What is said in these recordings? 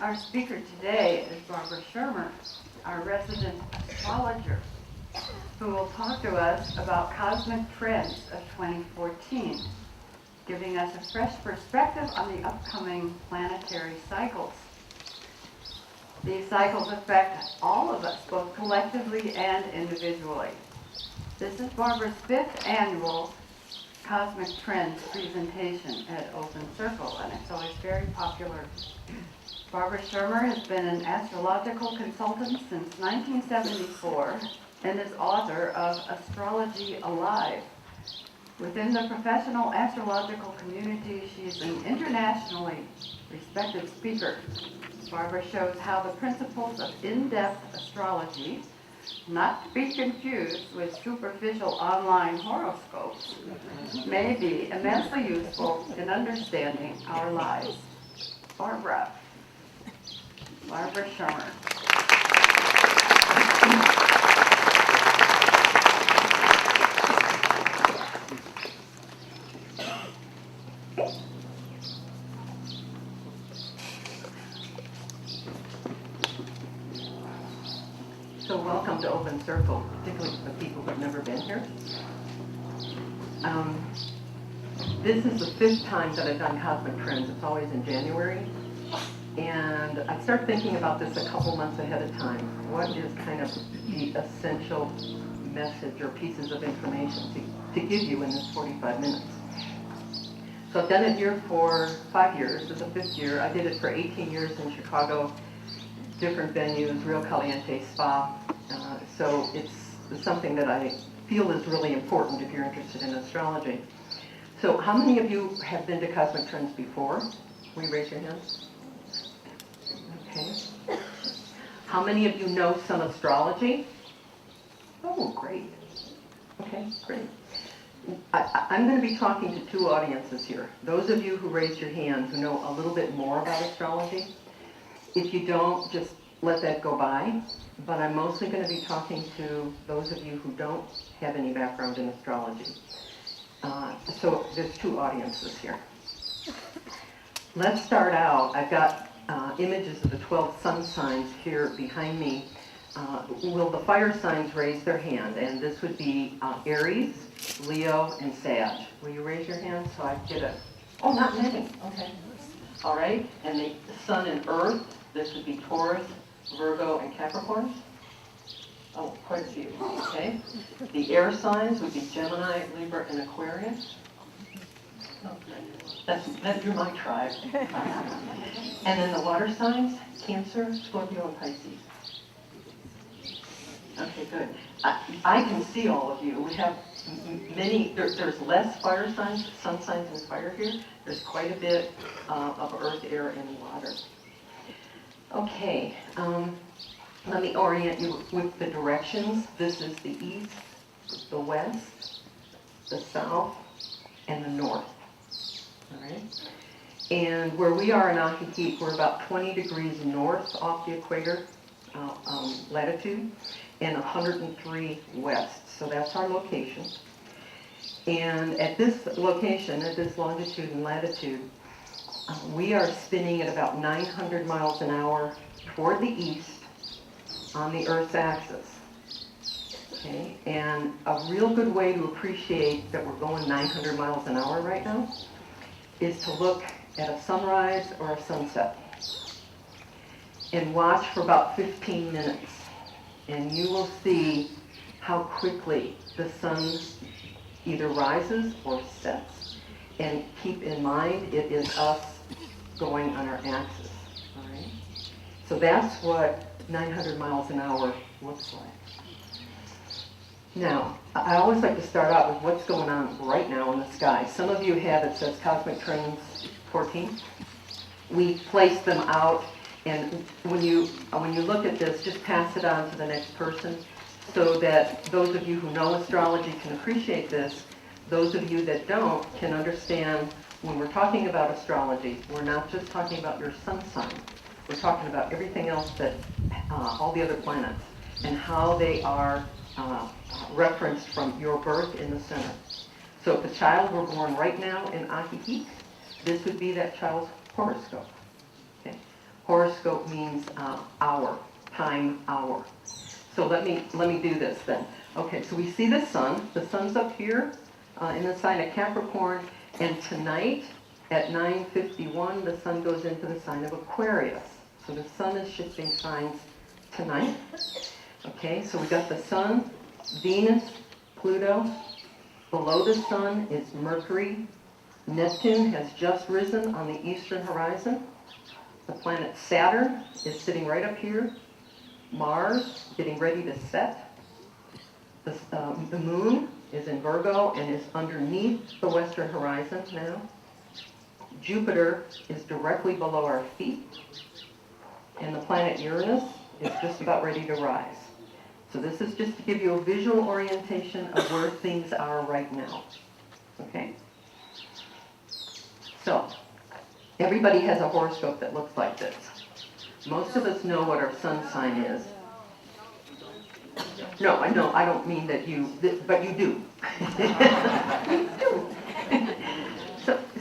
Our speaker today is Barbara Schermer, our resident astrologer, who will talk to us about cosmic trends of 2014, giving us a fresh perspective on the upcoming planetary cycles. These cycles affect all of us, both collectively and individually. This is Barbara's 5th annual Cosmic Trends presentation at Open Circle, and it's always very popular. Barbara Schermer has been an astrological consultant since 1974 and is author of Astrology Alive. Within the professional astrological community, she is an internationally respected speaker. Barbara shows how the principles of in-depth astrology, not to be confused with superficial online horoscopes, may be immensely useful in understanding our lives. Barbara Schermer. So welcome to Open Circle, particularly for the people who have never been here. This is the 5th time that I've done Cosmic Trends. It's always in January. And I start thinking about this a couple months ahead of time. What is kind of the essential message or pieces of information to give you in this 45 minutes? So I've done it here for 5 years. This is the 5th year. I did it for 18 years in Chicago, different venues, Rio Caliente Spa. So it's something that I feel is really important if you're interested in astrology. So how many of you have been to Cosmic Trends before? Will you raise your hands? Okay. How many of you know some astrology? Oh, great. Okay, great. I'm going to be talking to two audiences here. Those of you who raised your hand who know a little bit more about astrology. If you don't, just let that go by. But I'm mostly going to be talking to those of you who don't have any background in astrology. So there's two audiences here. Let's start out. I've got images of the 12 sun signs here behind me. Will the fire signs raise their hand? And this would be Aries, Leo, and Sag. Will you raise your hand so I get a... Oh, not many. Okay. All right. And the sun and earth, this would be Taurus, Virgo, and Capricorn. Oh, quite a few. Okay. The air signs would be Gemini, Libra, and Aquarius. You're my tribe. And then the water signs, Cancer, Scorpio, and Pisces. Okay, good. I can see all of you. We have many, there's less fire signs, sun signs, and fire here. There's quite a bit of earth, air, and water. Okay, let me orient you with the directions. This is the east, the west, the south, and the north. All right. And where we are in Ajijic, we're about 20 degrees north off the equator latitude and 103 west. So that's our location. And at this location, at this longitude and latitude, we are spinning at about 900 miles an hour toward the east on the Earth's axis. Okay? And a real good way to appreciate that we're going 900 miles an hour right now is to look at a sunrise or a sunset and watch for about 15 minutes. And you will see how quickly the sun either rises or sets. And keep in mind, it is us going on our axis. All right? So that's what 900 miles an hour looks like. Now, I always like to start out with what's going on right now in the sky. Some of you have, it says Cosmic Trends 14. We place them out, and when you look at this, just pass it on to the next person so that those of you who know astrology can appreciate this. Those of you that don't can understand when we're talking about astrology, we're not just talking about your sun sign. We're talking about everything else that, all the other planets, and how they are referenced from your birth in the center. So if a child were born right now in Ajijic, this would be that child's horoscope. Okay? Horoscope means hour, time, hour. So let me do this then. Okay, so we see the sun. The sun's up here in the sign of Capricorn, and tonight at 9:51, the sun goes into the sign of Aquarius. So the sun is shifting signs tonight. Okay, so we got the sun, Venus, Pluto. Below the sun is Mercury. Neptune has just risen on the eastern horizon. The planet Saturn is sitting right up here. Mars getting ready to set. The moon is in Virgo and is underneath the western horizon now. Jupiter is directly below our feet. And the planet Uranus is just about ready to rise. So this is just to give you a visual orientation of where things are right now. Okay? So, everybody has a horoscope that looks like this. Most of us know what our sun sign is. No, I don't mean that you, but you do. You do.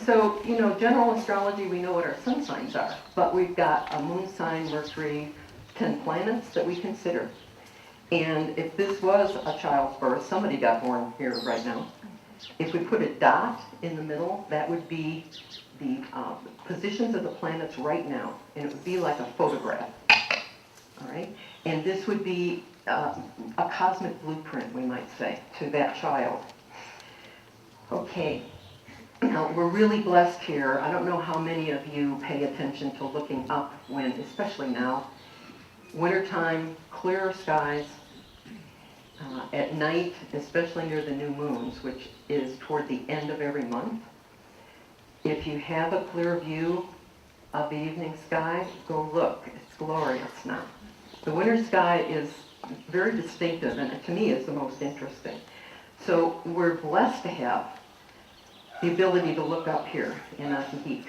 So, you know, general astrology, we know what our sun signs are, but we've got a moon sign, Mercury, 10 planets that we consider. And if this was a child's birth, somebody got born here right now. If we put a dot in the middle, that would be the positions of the planets right now, and it would be like a photograph. All right? And this would be a cosmic blueprint, we might say, to that child. Okay. Now, we're really blessed here. I don't know how many of you pay attention to looking up when, especially now, wintertime, clearer skies, at night, especially near the new moons, which is toward the end of every month. If you have a clear view of the evening sky, go look. It's glorious now. The winter sky is very distinctive, and to me is the most interesting. So we're blessed to have the ability to look up here in Ajijic.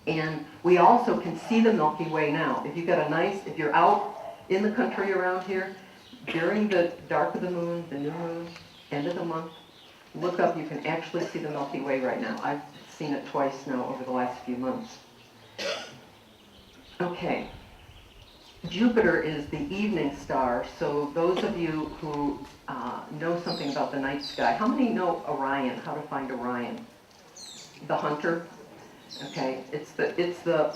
And we also can see the Milky Way now. If you're out in the country around here, during the dark of the moon, the new moon, end of the month, look up, you can actually see the Milky Way right now. I've seen it twice now over the last few months. Okay. Jupiter is the evening star, so those of you who know something about the night sky, how many know Orion, how to find Orion? The hunter? Okay, it's the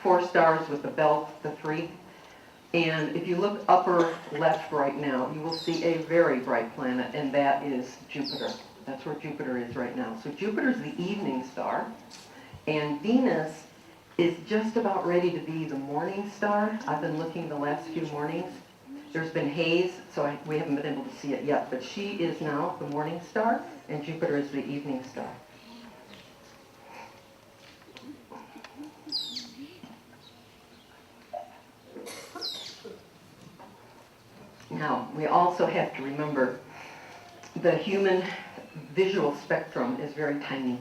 4 stars with the belt, the 3. And if you look upper left right now, you will see a very bright planet, and that is Jupiter. That's where Jupiter is right now. So Jupiter is the evening star, and Venus is just about ready to be the morning star. I've been looking the last few mornings. There's been haze, so we haven't been able to see it yet, but she is now the morning star, and Jupiter is the evening star. Now, we also have to remember the human visual spectrum is very tiny.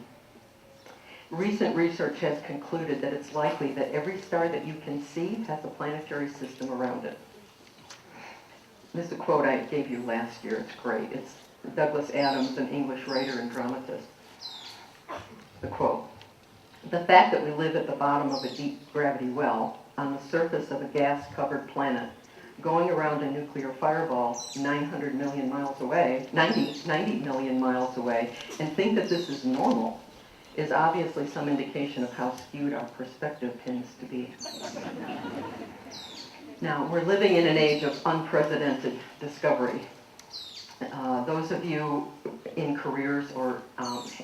Recent research has concluded that it's likely that every star that you can see has a planetary system around it. This is a quote I gave you last year. It's great. It's Douglas Adams, an English writer and dramatist. The quote: "The fact that we live at the bottom of a deep gravity well on the surface of a gas-covered planet going around a nuclear fireball 900 million miles away, 90 million miles away, and think that this is normal is obviously some indication of how skewed our perspective tends to be." Now, we're living in an age of unprecedented discovery. Those of you in careers or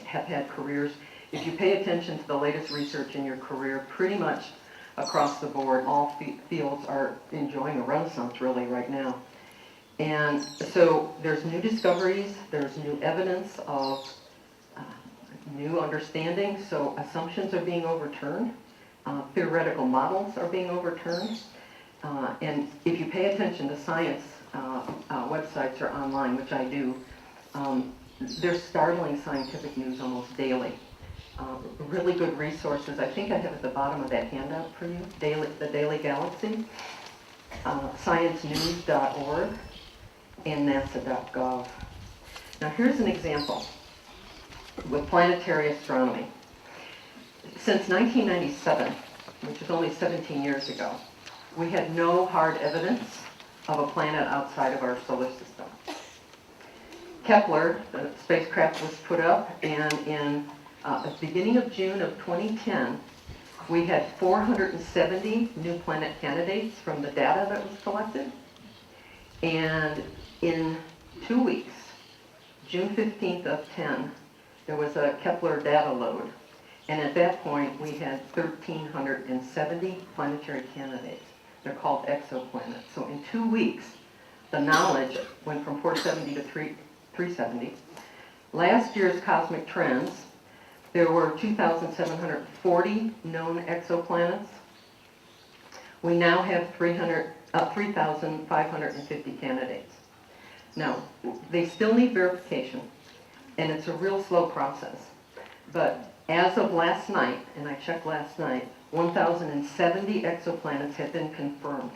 have had careers, if you pay attention to the latest research in your career, pretty much across the board, all fields are enjoying a renaissance really right now. And so there's new discoveries, there's new evidence of new understanding, so assumptions are being overturned, theoretical models are being overturned, and if you pay attention to science websites or online, which I do, there's startling scientific news almost daily. Really good resources. I think I have at the bottom of that handout for you, the Daily Galaxy, sciencenews.org, and nasa.gov. Now here's an example with planetary astronomy. Since 1997, which is only 17 years ago, we had no hard evidence of a planet outside of our solar system. Kepler, the spacecraft, was put up, and in the beginning of June of 2010, we had 470 new planet candidates from the data that was collected. And in 2 weeks, June 15th of 10, there was a Kepler data load. And at that point, we had 1,370 planetary candidates. They're called exoplanets. So in 2 weeks, the knowledge went from 470 to 370. Last year's cosmic trends, there were 2,740 known exoplanets. We now have 3,550 candidates. Now, they still need verification, and it's a real slow process. But as of last night, and I checked last night, 1,070 exoplanets have been confirmed.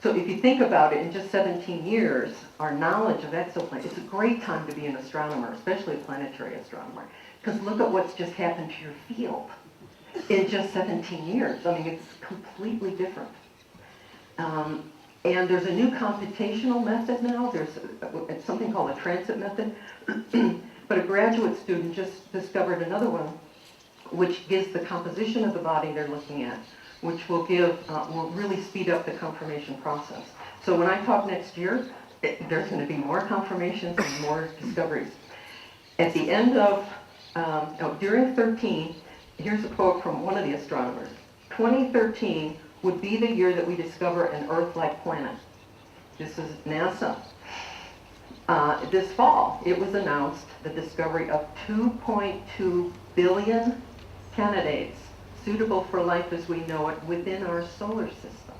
So if you think about it, in just 17 years, our knowledge of exoplanets, it's a great time to be an astronomer, especially a planetary astronomer, because look at what's just happened to your field in just 17 years. I mean, it's completely different. And there's a new computational method now. It's something called a transit method. But a graduate student just discovered another one, which gives the composition of the body they're looking at, which will really speed up the confirmation process. So when I talk next year, there's going to be more confirmations and more discoveries. At the end of, during 13, here's a quote from one of the astronomers. 2013 would be the year that we discover an Earth-like planet. This is NASA. This fall, it was announced the discovery of 2.2 billion candidates suitable for life as we know it within our solar system.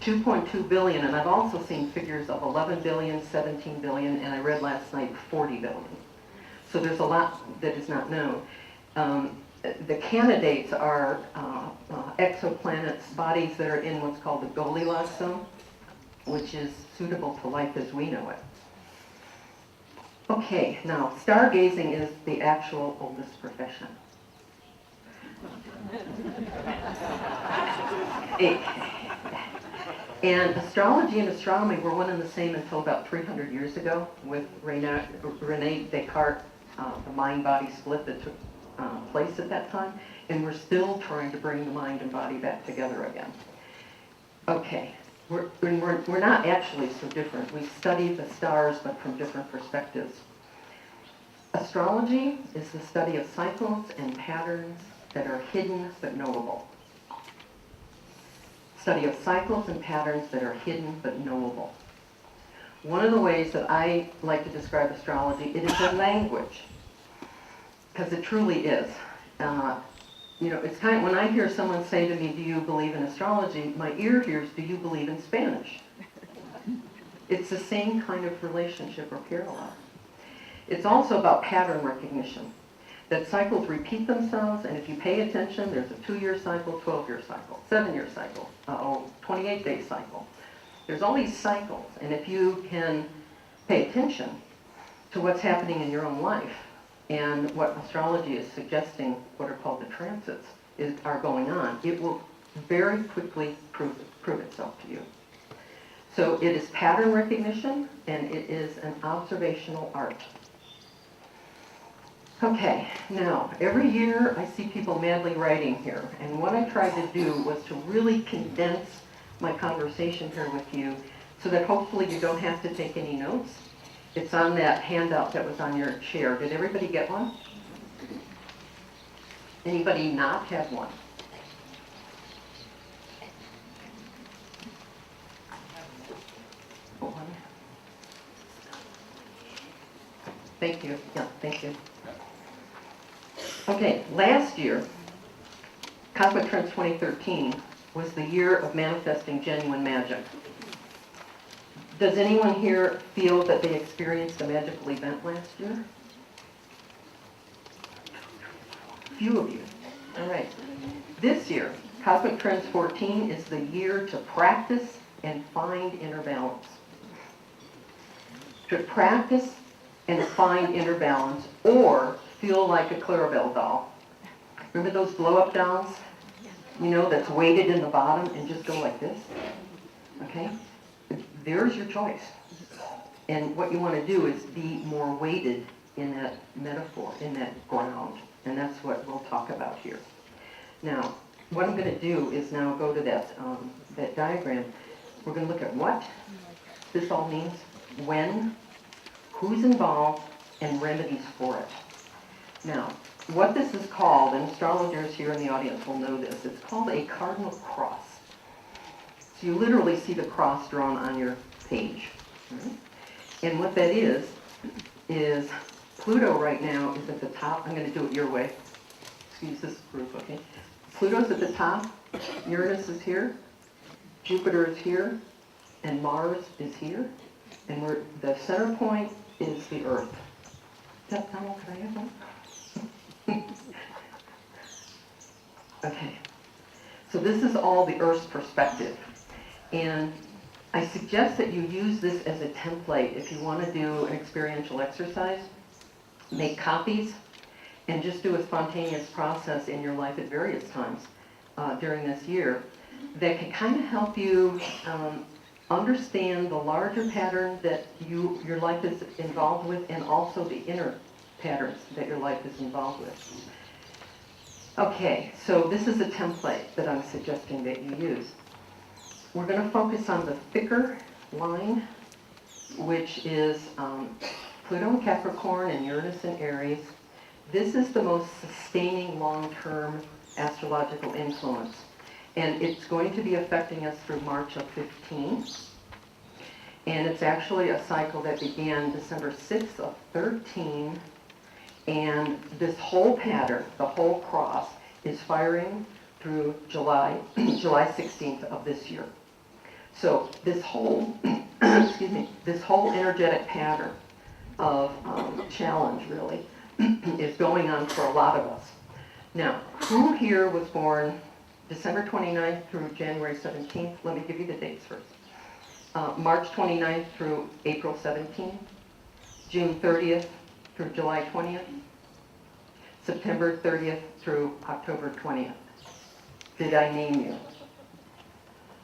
2.2 billion, and I've also seen figures of 11 billion, 17 billion, and I read last night 40 billion. So there's a lot that is not known. The candidates are exoplanets, bodies that are in what's called the Goldilocks zone, which is suitable to life as we know it. Okay, now, stargazing is the actual oldest profession. And astrology and astronomy were one and the same until about 300 years ago with Rene Descartes, the mind-body split that took place at that time, and we're still trying to bring the mind and body back together again. Okay, we're not actually so different. We study the stars, but from different perspectives. Astrology is the study of cycles and patterns that are hidden but knowable. Study of cycles and patterns that are hidden but knowable. One of the ways that I like to describe astrology, it is a language, because it truly is. It's kind of, when I hear someone say to me, do you believe in astrology? My ear hears, do you believe in Spanish? It's the same kind of relationship or parallel. It's also about pattern recognition, that cycles repeat themselves, and if you pay attention, there's a 2-year cycle, 12-year cycle, 7-year cycle, 28-day cycle. There's all these cycles, and if you can pay attention to what's happening in your own life, and what astrology is suggesting, what are called the transits, are going on, it will very quickly prove itself to you. So it is pattern recognition, and it is an observational art. Okay, now, every year I see people madly writing here, and what I tried to do was to really condense my conversation here with you so that hopefully you don't have to take any notes. It's on that handout that was on your chair. Did everybody get one? Anybody not have one? Thank you. Yeah, thank you. Okay, last year, Cosmic Trends 2013 was the year of manifesting genuine magic. Does anyone here feel that they experienced a magical event last year? Few of you. All right. This year, Cosmic Trends 14 is the year to practice and find inner balance. To practice and find inner balance, or feel like a Clarabelle doll. Remember those blow-up dolls? You know, that's weighted in the bottom and just go like this? Okay? There's your choice. And what you want to do is be more weighted in that metaphor, in that ground. And that's what we'll talk about here. Now, what I'm going to do is now go to that diagram. We're going to look at what this all means, when, who's involved, and remedies for it. Now, what this is called, and astrologers here in the audience will know this, it's called a cardinal cross. So you literally see the cross drawn on your page. Right? And what that is Pluto right now is at the top. I'm going to do it your way. Excuse this group, okay? Pluto's at the top, Uranus is here, Jupiter is here, and Mars is here, and the center point is the Earth. Donald, can I have one? Okay, so this is all the Earth's perspective, and I suggest that you use this as a template if you want to do an experiential exercise. Make copies and just do a spontaneous process in your life at various times during this year that can kind of help you understand the larger pattern that your life is involved with, and also the inner patterns that your life is involved with. Okay, so this is a template that I'm suggesting that you use. We're going to focus on the thicker line, which is Pluto in Capricorn and Uranus in Aries. This is the most sustaining long-term astrological influence. And it's going to be affecting us through March of 15. And it's actually a cycle that began December 6th of 13. And this whole pattern, the whole cross, is firing through July 16th of this year. So this whole, this whole energetic pattern of challenge, really, is going on for a lot of us. Now, who here was born December 29th through January 17th? Let me give you the dates first. March 29th through April 17th. June 30th through July 20th. September 30th through October 20th. Did I name you?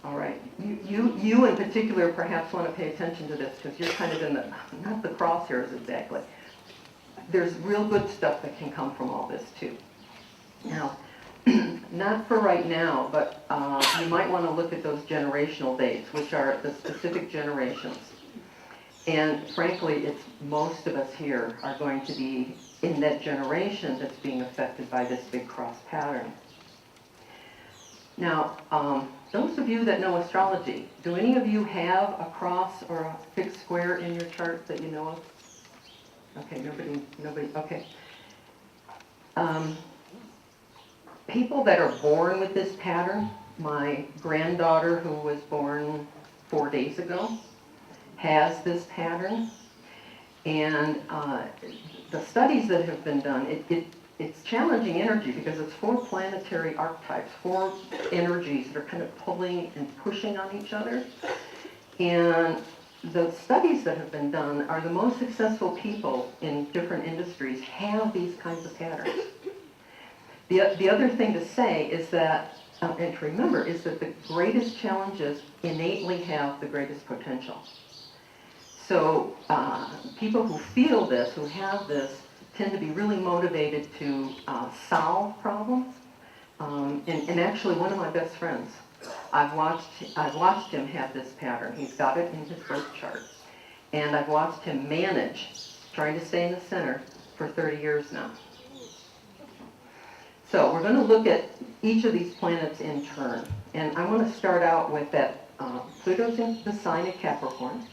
All right. You in particular perhaps want to pay attention to this because you're kind of in the, not the crosshairs exactly. There's real good stuff that can come from all this too. Now, not for right now, but you might want to look at those generational dates, which are the specific generations. And frankly, it's most of us here are going to be in that generation that's being affected by this big cross pattern. Now, those of you that know astrology, do any of you have a cross or a fixed square in your chart that you know of? Okay, nobody, okay. People that are born with this pattern, my granddaughter who was born 4 days ago has this pattern. And the studies that have been done, it's challenging energy because it's 4 planetary archetypes, 4 energies that are kind of pulling and pushing on each other. And the studies that have been done are the most successful people in different industries have these kinds of patterns. The other thing to say is that, and to remember, is that the greatest challenges innately have the greatest potential. So people who feel this, who have this, tend to be really motivated to solve problems. And actually, one of my best friends, I've watched him have this pattern. He's got it in his birth chart. And I've watched him manage, trying to stay in the center, for 30 years now. So we're going to look at each of these planets in turn. And I want to start out with that Pluto's in the sign of Capricorn.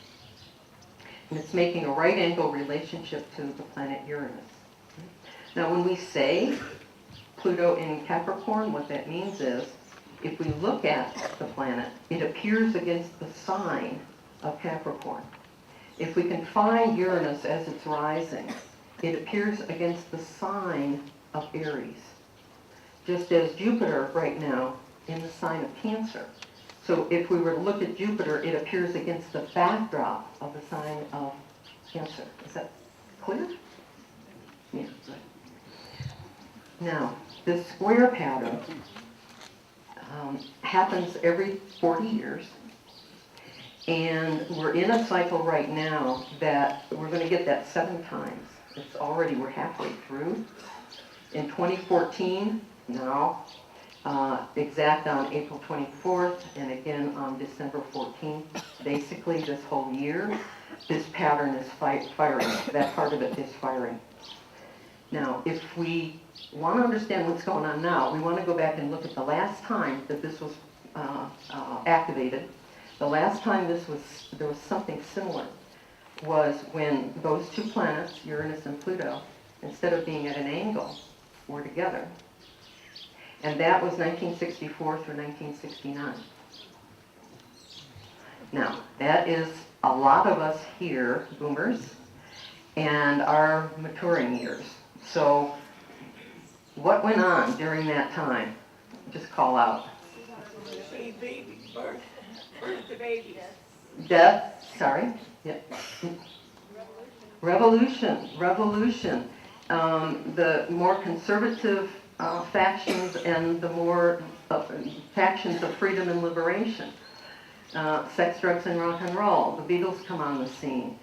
And it's making a right angle relationship to the planet Uranus. Now when we say Pluto in Capricorn, what that means is, if we look at the planet, it appears against the sign of Capricorn. If we can find Uranus as it's rising, it appears against the sign of Aries. Just as Jupiter right now in the sign of Cancer. So if we were to look at Jupiter, it appears against the backdrop of the sign of Cancer. Is that clear? Yeah, good. Now, this square pattern happens every 40 years. And we're in a cycle right now that we're going to get that 7 times. It's already, we're halfway through. In 2014, now, exact on April 24th, and again on December 14th, basically this whole year, this pattern is firing. That part of it is firing. Now, if we want to understand what's going on now, we want to go back and look at the last time that this was activated. The last time there was something similar was when those 2 planets, Uranus and Pluto, instead of being at an angle, were together. And that was 1964 through 1969. Now, that is a lot of us here, boomers, and our maturing years. So, what went on during that time? Just call out. Birth the babies. Death, sorry. Yeah. Revolution. The more conservative factions and the more factions of freedom and liberation. Sex, drugs, and rock and roll. The Beatles come on the scene.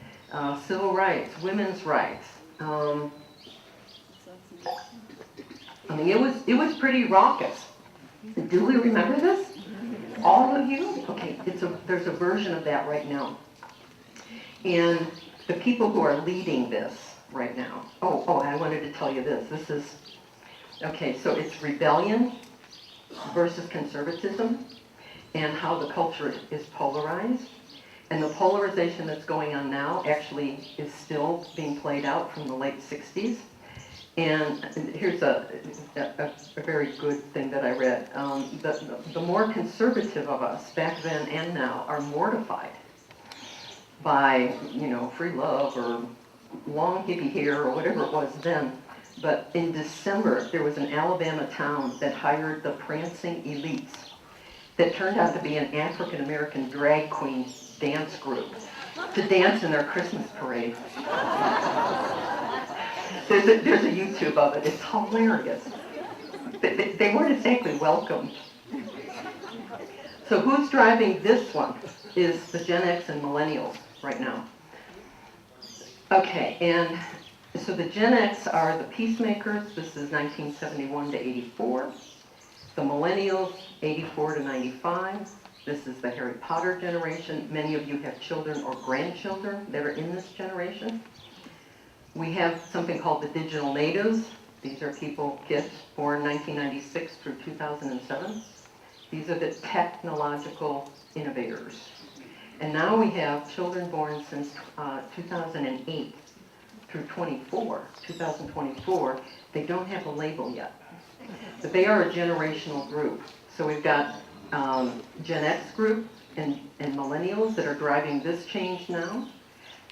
Civil rights, women's rights. I mean, it was pretty raucous. Do we remember this? All of you? Okay, there's a version of that right now. And the people who are leading this right now. Oh, I wanted to tell you this. This is, okay, so it's rebellion versus conservatism and how the culture is polarized. And the polarization that's going on now actually is still being played out from the late 60s. And here's a very good thing that I read. The more conservative of us back then and now are mortified by, free love or long hippie hair or whatever it was then. But in December, there was an Alabama town that hired the prancing elites that turned out to be an African-American drag queen dance group to dance in their Christmas parade. There's a YouTube of it. It's hilarious. They weren't exactly welcomed. So who's driving this one is the Gen X and Millennials right now. Okay, and so the Gen X are the peacemakers. This is 1971 to 84. The Millennials, 84 to 95. This is the Harry Potter generation. Many of you have children or grandchildren that are in this generation. We have something called the digital natives. These are kids born 1996 through 2007. These are the technological innovators. And now we have children born since 2008 through 2024. They don't have a label yet. But they are a generational group. So we've got Gen X group and millennials that are driving this change now.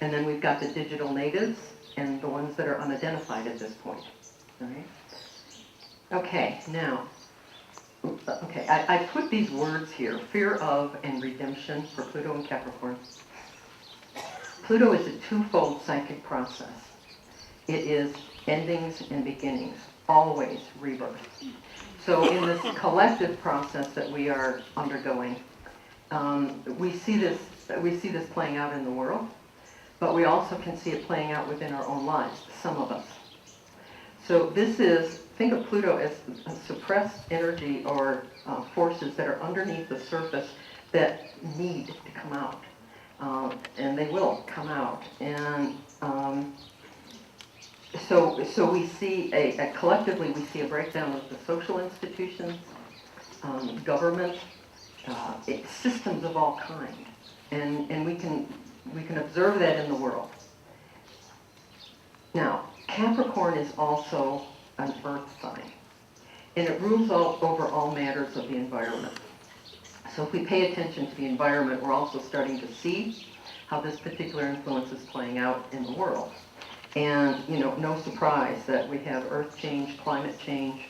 And then we've got the digital natives and the ones that are unidentified at this point. All right? Okay, now, I put these words here, fear of and redemption for Pluto and Capricorn. Pluto is a twofold psychic process. It is endings and beginnings, always rebirth. So in this collective process that we are undergoing, we see this playing out in the world. But we also can see it playing out within our own lives, some of us. So think of Pluto as a suppressed energy or forces that are underneath the surface that need to come out. And they will come out. And so we see collectively we see a breakdown of the social institutions, government, systems of all kind. And we can observe that in the world. Now, Capricorn is also an earth sign, and it rules over all matters of the environment. So if we pay attention to the environment, we're also starting to see how this particular influence is playing out in the world. And, no surprise that we have earth change, climate change,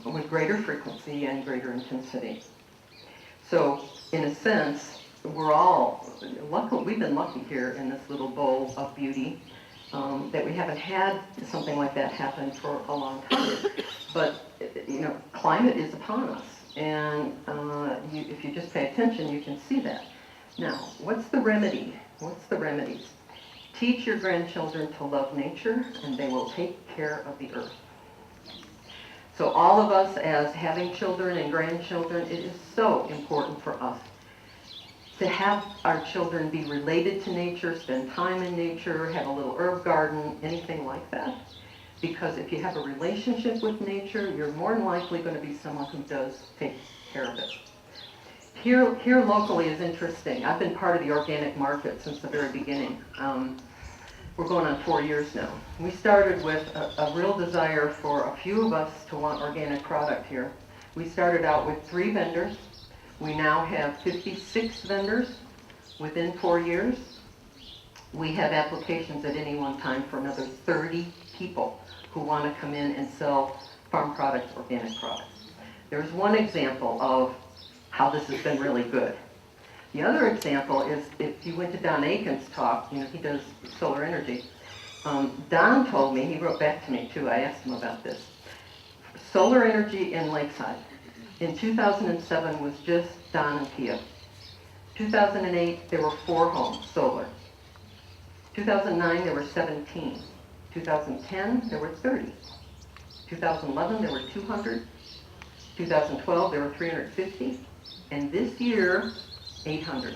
with greater frequency and greater intensity. So, in a sense, we're all lucky. We've been lucky here in this little bowl of beauty that we haven't had something like that happen for a long time. But climate is upon us. And if you just pay attention, you can see that. Now, what's the remedy? What's the remedies? Teach your grandchildren to love nature, and they will take care of the earth. So all of us, as having children and grandchildren, it is so important for us to have our children be related to nature, spend time in nature, have a little herb garden, anything like that. Because if you have a relationship with nature, you're more than likely going to be someone who does take care of it. Here locally is interesting. I've been part of the organic market since the very beginning. We're going on 4 years now. We started with a real desire for a few of us to want organic product here. We started out with 3 vendors. We now have 56 vendors within 4 years. We have applications at any one time for another 30 people who want to come in and sell farm products, organic products. There's one example of how this has been really good. The other example is if you went to Don Aiken's talk, he does solar energy. Don told me, he wrote back to me too, I asked him about this. Solar energy in Lakeside in 2007 was just Don and Pia. 2008, there were 4 homes, solar. 2009, there were 17. 2010, there were 30. 2011, there were 200. 2012, there were 350. And this year, 800.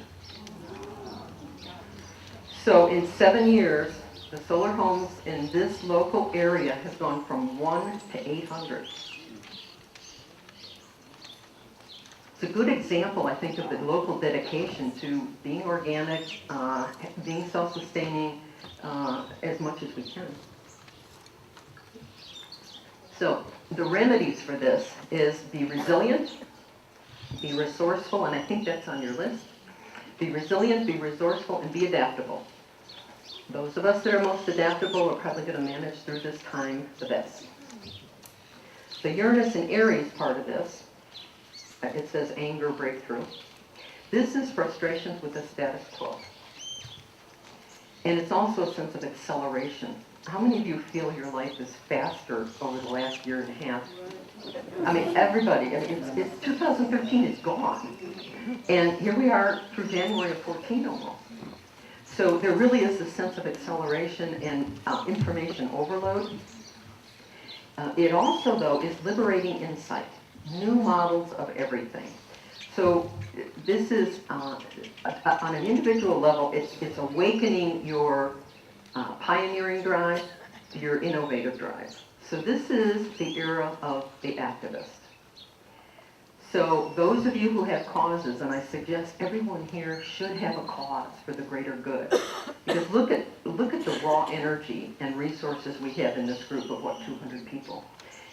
So in 7 years, the solar homes in this local area has gone from 1 to 800. It's a good example, I think, of the local dedication to being organic, being self-sustaining as much as we can. So the remedies for this is be resilient, be resourceful, and I think that's on your list. Be resilient, be resourceful, and be adaptable. Those of us that are most adaptable are probably going to manage through this time the best. The Uranus and Aries part of this, it says anger breakthrough. This is frustrations with the status quo. And it's also a sense of acceleration. How many of you feel your life is faster over the last year and a half? I mean, everybody. I mean, it's 2013 is gone. And here we are through January of 14 almost. So there really is a sense of acceleration and information overload. It also, though, is liberating insight, new models of everything. So this is, on an individual level, it's awakening your pioneering drive, your innovative drive. So this is the era of the activist. So those of you who have causes, and I suggest everyone here should have a cause for the greater good. Because look at the raw energy and resources we have in this group of, 200 people.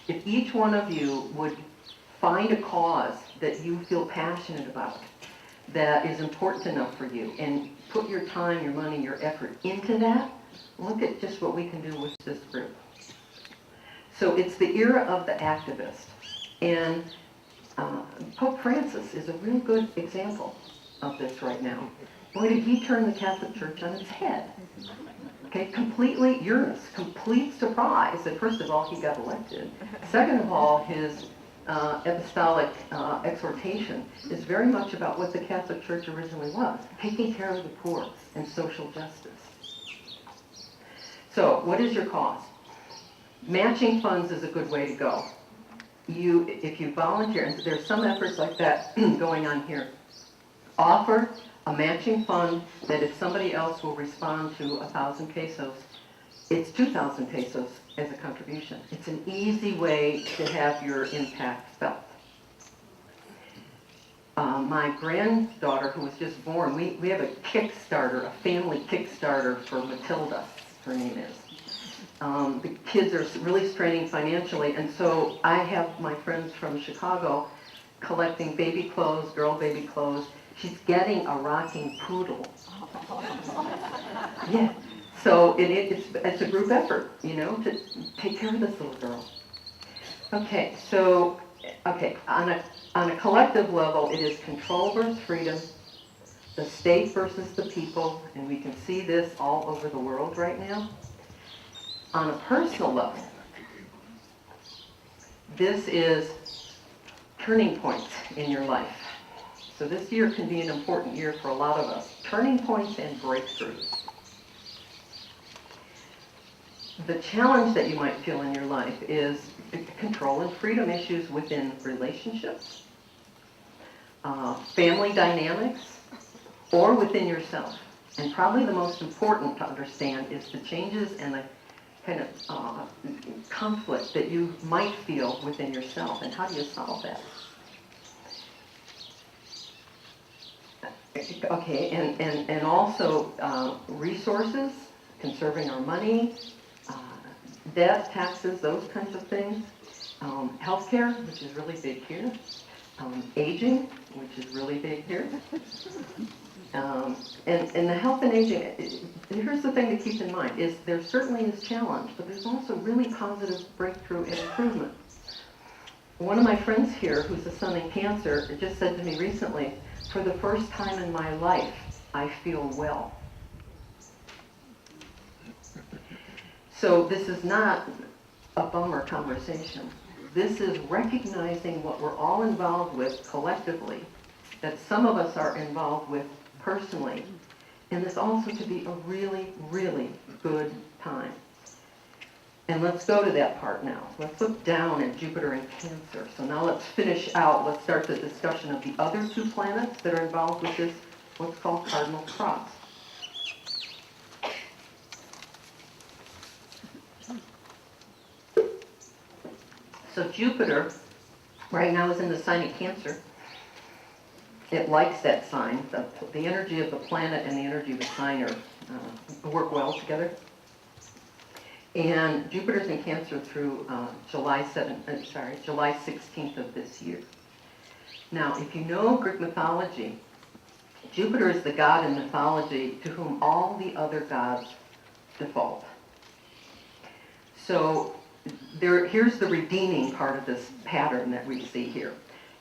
If each one of you would find a cause that you feel passionate about, that is important enough for you, and put your time, your money, your effort into that, look at just what we can do with this group. So it's the era of the activist. And Pope Francis is a real good example of this right now. Boy, did he turn the Catholic Church on its head. Okay, completely, Uranus, complete surprise that first of all he got elected. Second of all, his apostolic exhortation is very much about what the Catholic Church originally was, taking care of the poor and social justice. So, what is your cause? Matching funds is a good way to go. If you volunteer, and there's some efforts like that going on here, offer a matching fund that if somebody else will respond to 1,000 pesos, it's 2,000 pesos as a contribution. It's an easy way to have your impact felt. My granddaughter, who was just born, we have a Kickstarter, a family Kickstarter for Matilda, her name is. The kids are really straining financially, and so I have my friends from Chicago collecting baby clothes, girl baby clothes. She's getting a rocking poodle. Yeah. So it's a group effort, to take care of this little girl. Okay, so, on a collective level, it is control versus freedom, the state versus the people, and we can see this all over the world right now. On a personal level, this is turning points in your life. So this year can be an important year for a lot of us. Turning points and breakthroughs. The challenge that you might feel in your life is control and freedom issues within relationships, family dynamics, or within yourself. And probably the most important to understand is the changes and the kind of conflict that you might feel within yourself, and how do you solve that? Okay, and also resources, conserving our money, debt, taxes, those kinds of things. Healthcare, which is really big here. Aging, which is really big here. And the health and aging, here's the thing to keep in mind, is there certainly is challenge, but there's also really positive breakthrough and improvement. One of my friends here, who's a son in Cancer, just said to me recently, for the first time in my life, I feel well. So this is not a bummer conversation. This is recognizing what we're all involved with collectively, that some of us are involved with personally, and this also to be a really, really good time. And let's go to that part now. Let's look down at Jupiter in Cancer. So now let's finish out, let's start the discussion of the other two planets that are involved with this, what's called cardinal cross. So Jupiter right now is in the sign of Cancer. It likes that sign. The energy of the planet and the energy of the sign work well together. And Jupiter's in Cancer through July 16th of this year. Now, if you know Greek mythology, Jupiter is the god in mythology to whom all the other gods default. So here's the redeeming part of this pattern that we see here.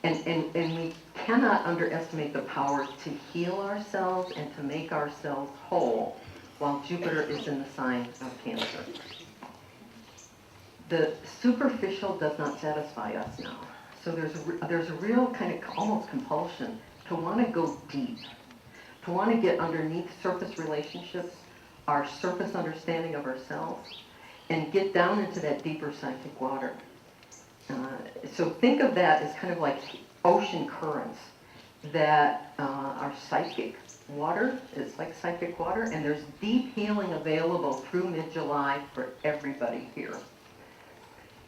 And we cannot underestimate the power to heal ourselves and to make ourselves whole while Jupiter is in the sign of Cancer. The superficial does not satisfy us now. So there's a real kind of almost compulsion to want to go deep, to want to get underneath surface relationships, our surface understanding of ourselves, and get down into that deeper psychic water. So think of that as kind of like ocean currents that are psychic water. It's like psychic water, and there's deep healing available through mid-July for everybody here.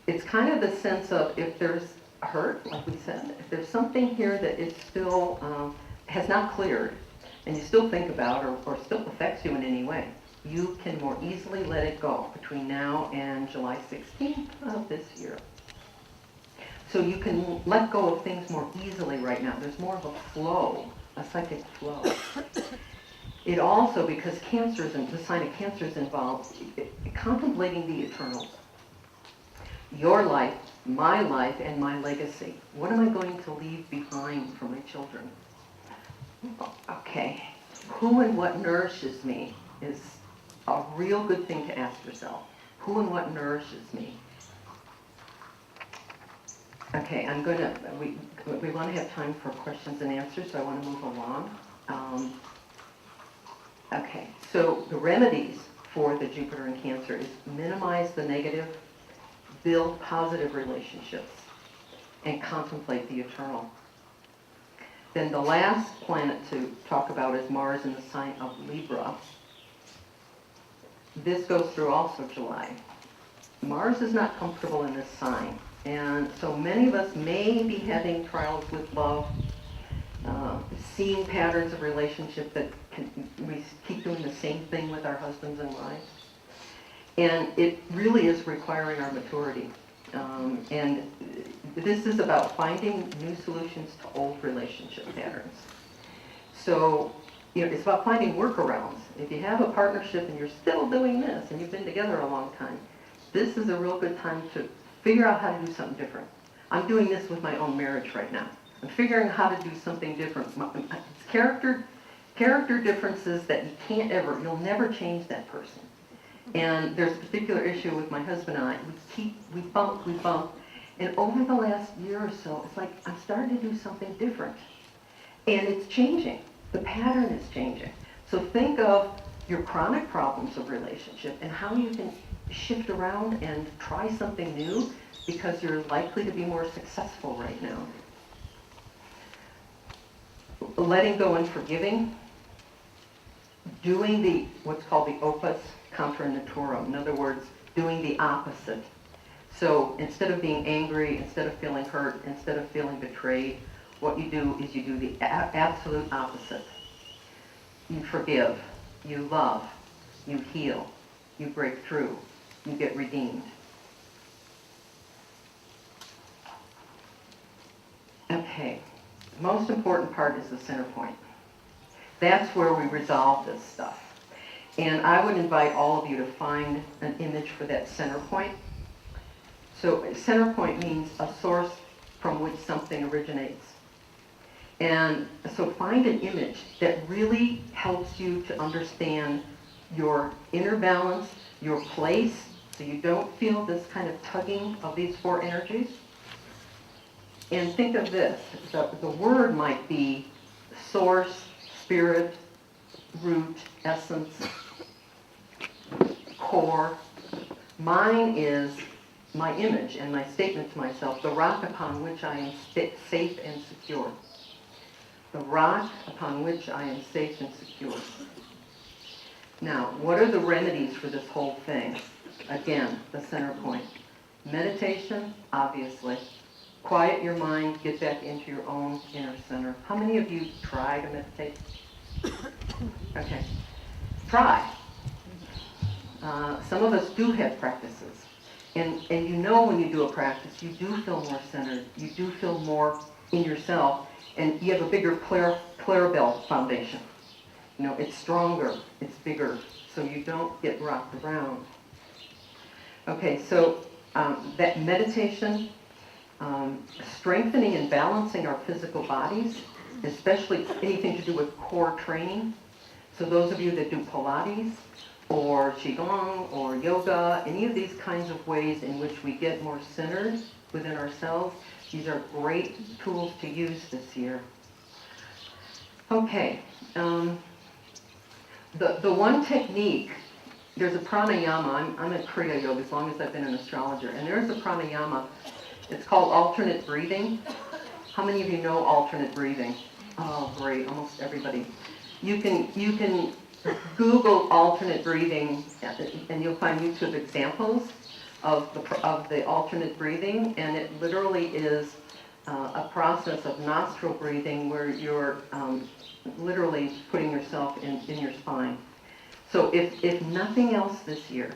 It's kind of the sense of if there's hurt, like we said, if there's something here that is still has not cleared, and you still think about or still affects you in any way, you can more easily let it go between now and July 16th of this year. So you can let go of things more easily right now. There's more of a flow, a psychic flow. It also, because the sign of Cancer is involved, contemplating the eternals. Your life, and my legacy. What am I going to leave behind for my children? Okay, who and what nourishes me is a real good thing to ask yourself. Who and what nourishes me? Okay, we want to have time for questions and answers, so I want to move along. Okay, so the remedies for the Jupiter in Cancer is minimize the negative, build positive relationships, and contemplate the eternal. Then the last planet to talk about is Mars in the sign of Libra. This goes through also July. Mars is not comfortable in this sign, and so many of us may be having trials with love, seeing patterns of relationship that we keep doing the same thing with our husbands and wives. And it really is requiring our maturity. And this is about finding new solutions to old relationship patterns. So, it's about finding workarounds. If you have a partnership and you're still doing this, and you've been together a long time, this is a real good time to figure out how to do something different. I'm doing this with my own marriage right now. I'm figuring out how to do something different. It's character differences that you'll never change that person. And there's a particular issue with my husband and I. We bump, And over the last year or so, it's like I'm starting to do something different. And it's changing. The pattern is changing. So think of your chronic problems of relationship and how you can shift around and try something new because you're likely to be more successful right now. Letting go and forgiving. Doing what's called the Opus contra naturam. In other words, doing the opposite. So instead of being angry, instead of feeling hurt, instead of feeling betrayed, what you do is you do the absolute opposite. You forgive, you love, you heal, you break through, you get redeemed. Okay, the most important part is the center point. That's where we resolve this stuff. And I would invite all of you to find an image for that center point. So center point means a source from which something originates. And so find an image that really helps you to understand your inner balance, your place, so you don't feel this kind of tugging of these four energies. And think of this, the word might be source, spirit, root, essence, core. Mine is my image and my statement to myself, the rock upon which I am safe and secure. The rock upon which I am safe and secure. Now, what are the remedies for this whole thing? Again, the center point. Meditation, obviously. Quiet your mind, get back into your own inner center. How many of you try to meditate? Okay. Try. Some of us do have practices. And you know when you do a practice, you do feel more centered. You do feel more in yourself. And you have a bigger Clarabelle foundation. You know, it's stronger, it's bigger, so you don't get rocked around. Okay, so that meditation, strengthening and balancing our physical bodies, especially anything to do with core training. So those of you that do Pilates, or Qigong, or yoga, any of these kinds of ways in which we get more centered within ourselves, these are great tools to use this year. Okay, the one technique, there's a pranayama, I'm a Kriya Yoga as long as I've been an astrologer, and there's a pranayama, it's called alternate breathing. How many of you know alternate breathing? Oh great, almost everybody. You can Google alternate breathing and you'll find YouTube examples of the alternate breathing, and it literally is a process of nostril breathing where you're literally putting yourself in your spine. So if nothing else this year,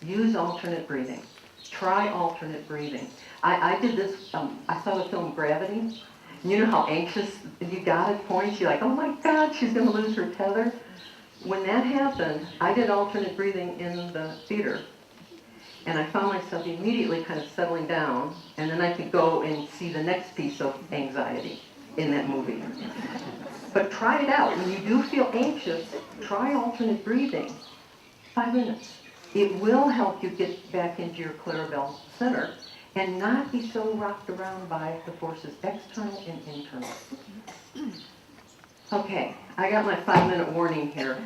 use alternate breathing. Try alternate breathing. I did this, I saw the film Gravity. You know how anxious you got at points? You're like, oh my God, she's going to lose her tether. When that happened, I did alternate breathing in the theater. And I found myself immediately kind of settling down, and then I could go and see the next piece of anxiety in that movie. But try it out. When you do feel anxious, try alternate breathing. 5 minutes. It will help you get back into your Clarabelle center and not be so rocked around by the forces external and internal. Okay, I got my 5-minute warning here.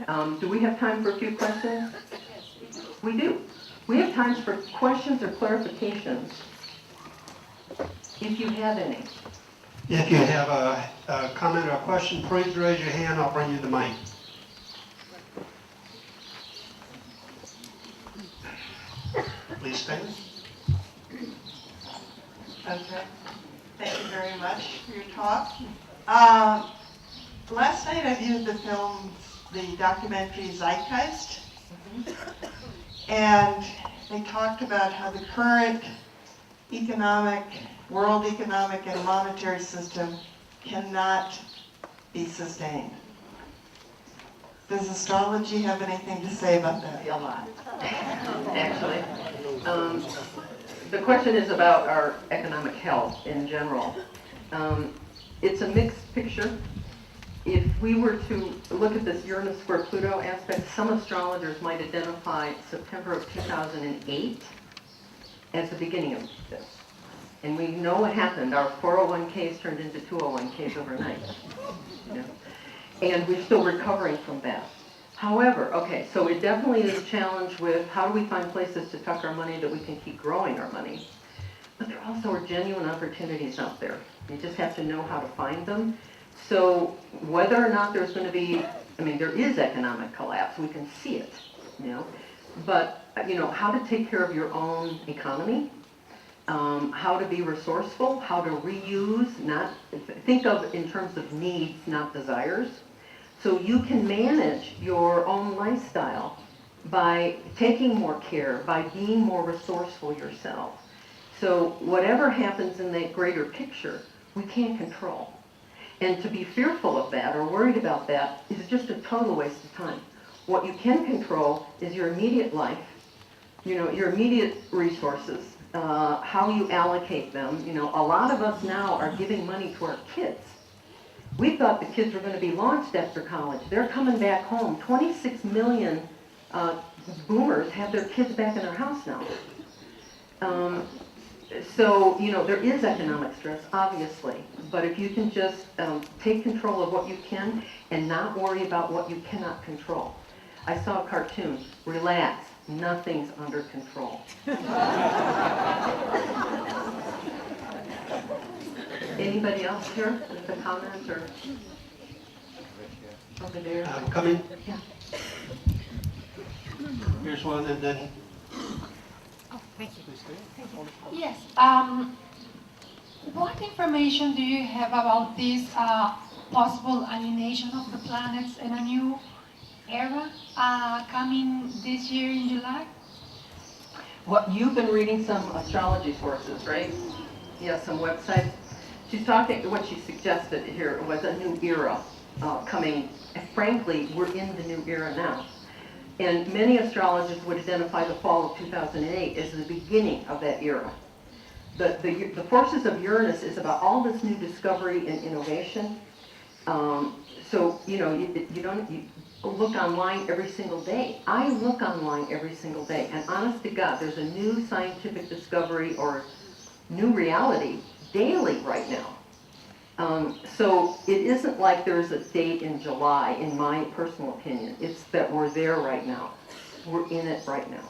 Do we have time for a few questions? We do. We have times for questions or clarifications, if you have any. If you have a comment or a question, please raise your hand. I'll bring you the mic. Please stand. Okay. Thank you very much for your talk. Last night I viewed the documentary Zeitgeist, and they talked about how the current world economic and monetary system cannot be sustained. Does astrology have anything to say about that? A lot, actually. The question is about our economic health in general. It's a mixed picture. If we were to look at this Uranus square Pluto aspect, some astrologers might identify September of 2008 as the beginning of this. And we know what happened. Our 401ks turned into 201ks overnight. You know? And we're still recovering from that. However, okay, so it definitely is a challenge with how do we find places to tuck our money that we can keep growing our money. But there also are genuine opportunities out there. You just have to know how to find them. So whether or not there's going to be, I mean, there is economic collapse. We can see it, you know. But, you know, how to take care of your own economy, how to be resourceful, how to reuse, not, think of in terms of needs, not desires. So you can manage your own lifestyle by taking more care, by being more resourceful yourself. So whatever happens in that greater picture, we can't control. And to be fearful of that or worried about that is just a total waste of time. What you can control is your immediate life, you know, your immediate resources, how you allocate them. You know, a lot of us now are giving money to our kids. We thought the kids were going to be launched after college. They're coming back home. 26 million boomers have their kids back in their house now. So, you know, there is economic stress, obviously. But if you can just take control of what you can and not worry about what you cannot control. I saw a cartoon, relax, nothing's under control. Anybody else here with a comment or over there? Coming. Yeah. Here's one, and then Yes. What information do you have about this possible alienation of the planets in a new era coming this year in July? Well, you've been reading some astrology sources, right? Yeah, some websites. She's talking, what she suggested here was a new era coming. And frankly, we're in the new era now. And many astrologers would identify the fall of 2008 as the beginning of that era. The forces of Uranus is about all this new discovery and innovation. So, you know, you look online every single day. I look online every single day. And honest to God, there's a new scientific discovery or new reality daily right now. So it isn't like there's a date in July, in my personal opinion. It's that we're there right now. We're in it right now.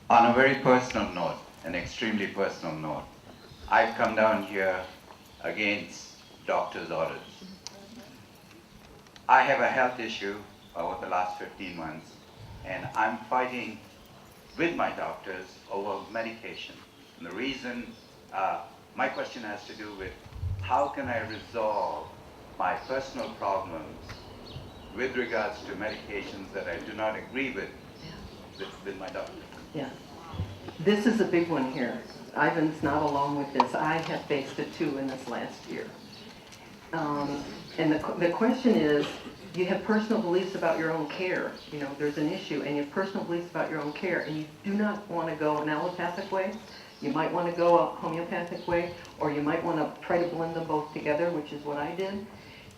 On a very personal note, an extremely personal note, I've come down here against doctor's orders. I have a health issue over the last 15 months, and I'm fighting with my doctors over medication. And the reason, my question has to do with how can I resolve my personal problems with regards to medications that I do not agree with my doctor. Yeah. This is a big one here. Ivan's not alone with this. I have faced it too in this last year. And the question is, you have personal beliefs about your own care. You know, there's an issue, and you have personal beliefs about your own care, and you do not want to go an allopathic way. You might want to go a homeopathic way, or you might want to try to blend them both together, which is what I did.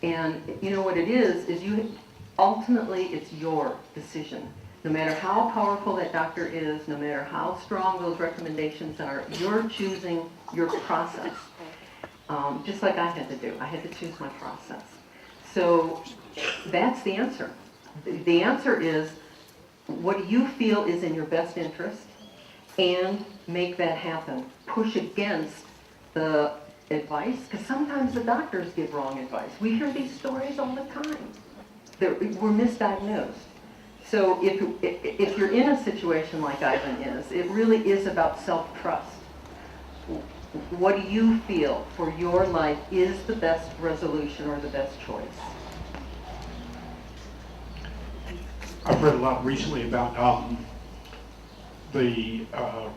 And you know what it is you ultimately it's your decision. No matter how powerful that doctor is, no matter how strong those recommendations are, you're choosing your process. Just like I had to do. I had to choose my process. So that's the answer. The answer is, what do you feel is in your best interest, and make that happen. Push against the advice, because sometimes the doctors give wrong advice. We hear these stories all the time. We're misdiagnosed. So if you're in a situation like Ivan is, it really is about self-trust. What do you feel for your life is the best resolution or the best choice? I've read a lot recently about the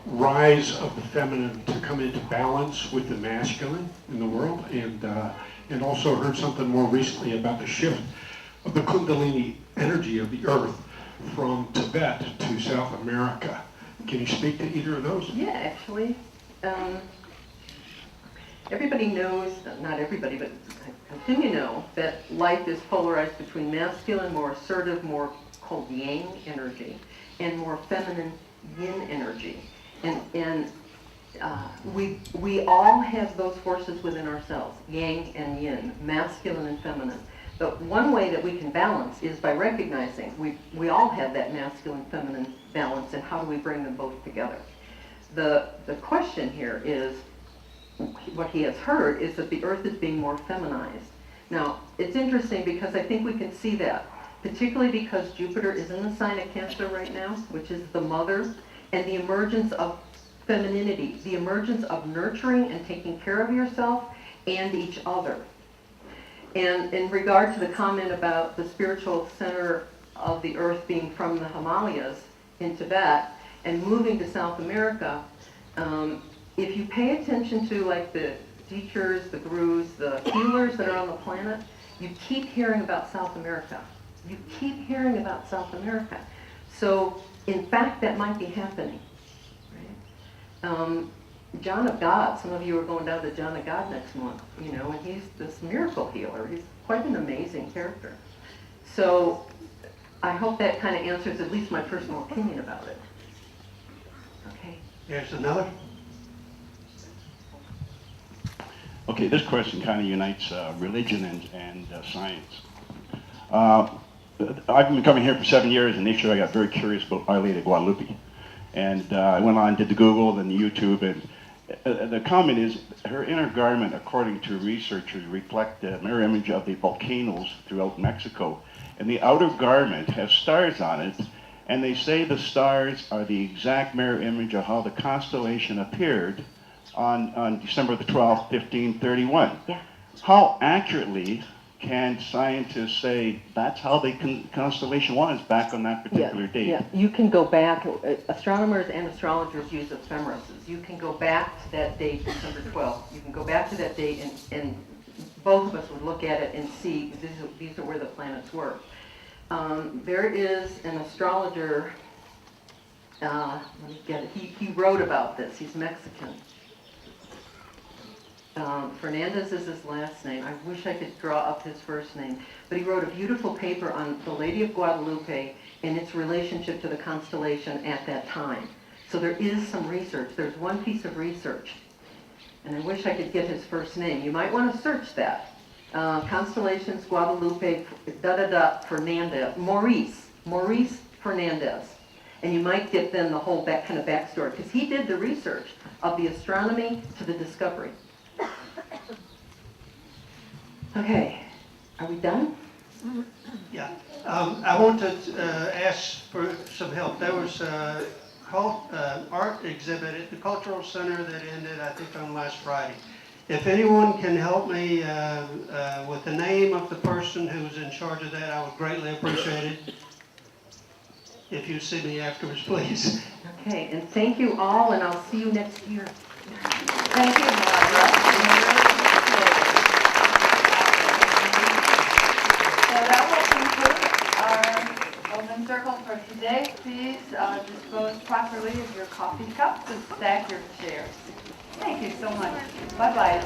rise of the feminine to come into balance with the masculine in the world, and also heard something more recently about the shift of the Kundalini energy of the earth from Tibet to South America. Can you speak to either of those? Yeah, actually. Everybody knows, not everybody, but I assume you know, that life is polarized between masculine, more assertive, more called yang energy, and more feminine yin energy. And we all have those forces within ourselves, yang and yin, masculine and feminine. But one way that we can balance is by recognizing we all have that masculine feminine balance, and how do we bring them both together? The question here is, what he has heard is that the earth is being more feminized. Now, it's interesting because I think we can see that, particularly because Jupiter is in the sign of Cancer right now, which is the mother, and the emergence of femininity, the emergence of nurturing and taking care of yourself and each other. And in regard to the comment about the spiritual center of the earth being from the Himalayas in Tibet and moving to South America, if you pay attention to like the teachers, the gurus, the healers that are on the planet, you keep hearing about South America. You keep hearing about South America. So, in fact, that might be happening. Right? John of God, some of you are going down to John of God next month, you know, and he's this miracle healer. He's quite an amazing character. So, I hope that kind of answers at least my personal opinion about it. Okay. Here's another. Okay, this question kind of unites religion and science. I've been coming here for 7 years, and initially I got very curious about Our Lady of Guadalupe. And I went on, did the Google, then the YouTube, and the comment is, her inner garment, according to researchers, reflect the mirror image of the volcanoes throughout Mexico. And the outer garment has stars on it, and they say the stars are the exact mirror image of how the constellation appeared on December the 12th, 1531. Yeah. How accurately can scientists say that's how the constellation was back on that particular date? Yeah, you can go back, astronomers and astrologers use ephemeruses. You can go back to that date, December 12th. You can go back to that date, and both of us would look at it and see these are where the planets were. There is an astrologer, let me get it, he wrote about this, he's Mexican. Fernandez is his last name. I wish I could draw up his first name. But he wrote a beautiful paper on the Lady of Guadalupe and its relationship to the constellation at that time. So there is some research. There's one piece of research. And I wish I could get his first name. You might want to search that. Constellations, Guadalupe, Fernandez, Maurice Fernandez. And you might get then the whole kind of backstory. Because he did the research of the astronomy to the discovery. Okay, are we done? Yeah. I want to ask for some help. There was a art exhibit at the Cultural Center that ended, I think, on last Friday. If anyone can help me with the name of the person who's in charge of that, I would greatly appreciate it. If you see me afterwards, please. Okay, and thank you all, and I'll see you next year. Thank you, Barbara. So that will conclude our open circle for today. Please dispose properly of your coffee cups and stack your chairs. Thank you so much. Bye-bye.